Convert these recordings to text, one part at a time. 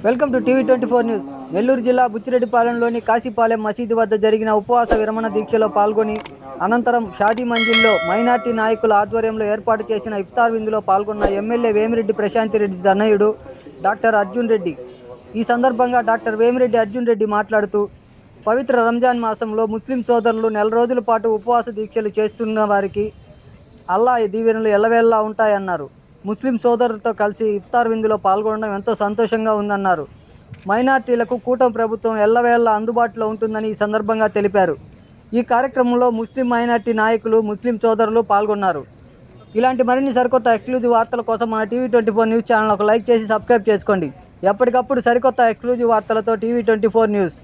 Welcome to టీవీ24 news. Nellore జిల్లా బుచ్చిరెడ్డిపాలెంలోని కాశీపాలెం మసీదు వద్ద జరిగిన ఉపవాస విరమణ దీక్షలో పాల్గొని అనంతరం షాదీ మంజిల్లో మైనార్టీ నాయకుల ఆధ్వర్యంలో ఏర్పాటు చేసిన ఇఫ్తార్ విందులో పాల్గొన్న ఎమ్మెల్యే వేమిరెడ్డి ప్రశాంతి రెడ్డి తనయుడు డాక్టర్ అర్జున్ రెడ్డి. ఈ సందర్భంగా డాక్టర్ వేమిరెడ్డి అర్జున్ రెడ్డి మాట్లాడుతూ, పవిత్ర రంజాన్ మాసంలో ముస్లిం సోదరులు నెల రోజుల పాటు ఉపవాస దీక్షలు చేస్తున్న వారికి అల్లా దీవెనలు ఎల్లవేళలా ఉంటాయన్నారు. ముస్లిం సోదరులతో కలిసి ఇఫ్తార్ విందులో పాల్గొనడం ఎంతో సంతోషంగా ఉందన్నారు. మైనార్టీలకు కూటమి ప్రభుత్వం ఎల్లవేళలా అందుబాటులో ఉంటుందని ఈ సందర్భంగా తెలిపారు. ఈ కార్యక్రమంలో ముస్లిం మైనార్టీ నాయకులు, ముస్లిం సోదరులు పాల్గొన్నారు. ఇలాంటి మరిన్ని సరికొత్త ఎక్స్క్లూజివ్ వార్తల కోసం మన టీవీ24 న్యూస్ ఛానల్ ఒక లైక్ చేసి సబ్స్క్రైబ్ చేసుకోండి. ఎప్పటికప్పుడు సరికొత్త ఎక్స్క్లూజివ్ వార్తలతో టీవీ24 న్యూస్.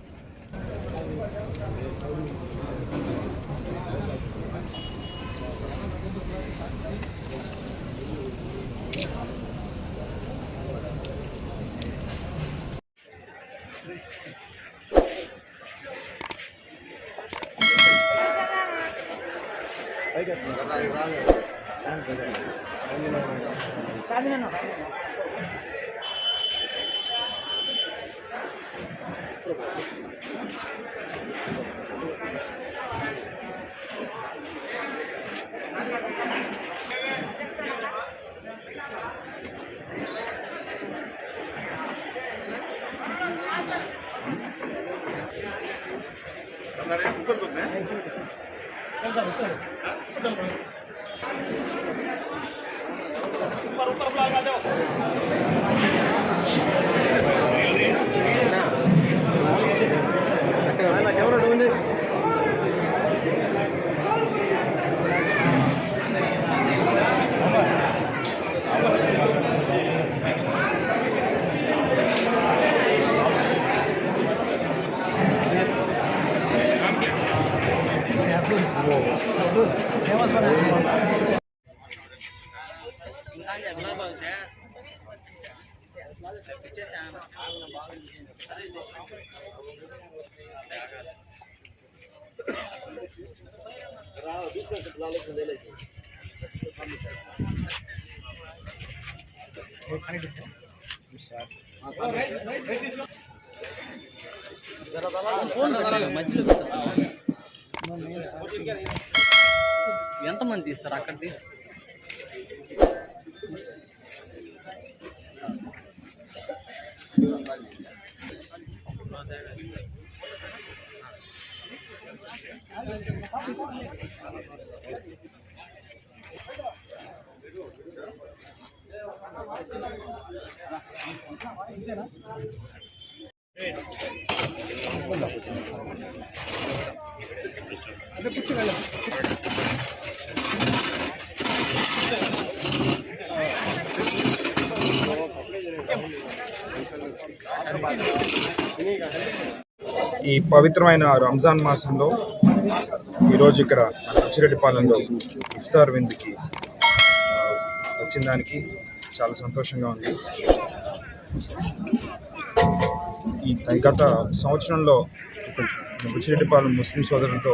ఎంతమంది తీస్తారు అక్కడ తీసి ఈ పవిత్రమైన రంజాన్ మాసంలో ఈరోజు ఇక్కడ బుచ్చిరెడ్డిపాలెంలో ఇఫ్తార్ విందుకి వచ్చిన దానికి చాలా సంతోషంగా ఉంది. ఈ గత సంవత్సరంలో బుచ్చిరెడ్డిపాలెం ముస్లిం సోదరులతో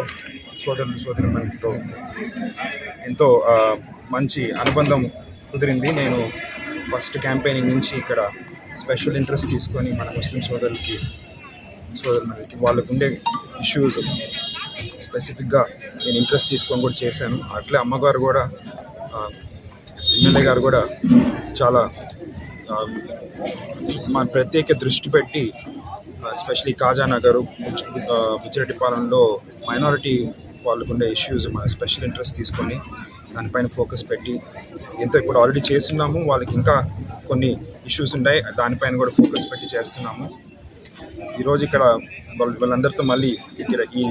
ఎంతో మంచి అనుబంధం కుదిరింది. నేను ఫస్ట్ క్యాంపెయినింగ్ నుంచి ఇక్కడ స్పెషల్ ఇంట్రెస్ట్ తీసుకొని మన ముస్లిం సోదరులకి వాళ్ళకు ఉండే ఇష్యూస్ స్పెసిఫిక్గా నేను ఇంట్రెస్ట్ తీసుకొని కూడా చేశాను. అట్లే అమ్మగారు కూడా, ఎమ్మెల్యే గారు కూడా చాలా మన ప్రత్యేక దృష్టి పెట్టి, ఎస్పెషలీ కాజానగర్, బుచ్చిరెడ్డిపాలెంలో మైనారిటీ వాళ్ళకు ఉండే ఇష్యూస్ మన స్పెషల్ ఇంట్రెస్ట్ తీసుకొని దానిపైన ఫోకస్ పెట్టి ఎంతో ఇప్పుడు ఆల్రెడీ చేస్తున్నాము. వాళ్ళకి ఇంకా కొన్ని ఇష్యూస్ ఉన్నాయి, దానిపైన కూడా ఫోకస్ పెట్టి చేస్తున్నాము. ఈరోజు ఇక్కడ వాళ్ళందరితో మళ్ళీ ఇక్కడ ఈ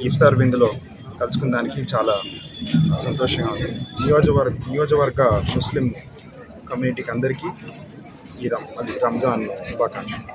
ఇఫ్తార్ విందులో కలుసుకున్నానికి చాలా సంతోషంగా ఉంది. నియోజకవర్గ ముస్లిం కమ్యూనిటీకి అందరికీ ఈ రంజాన్ శుభాకాంక్షలు.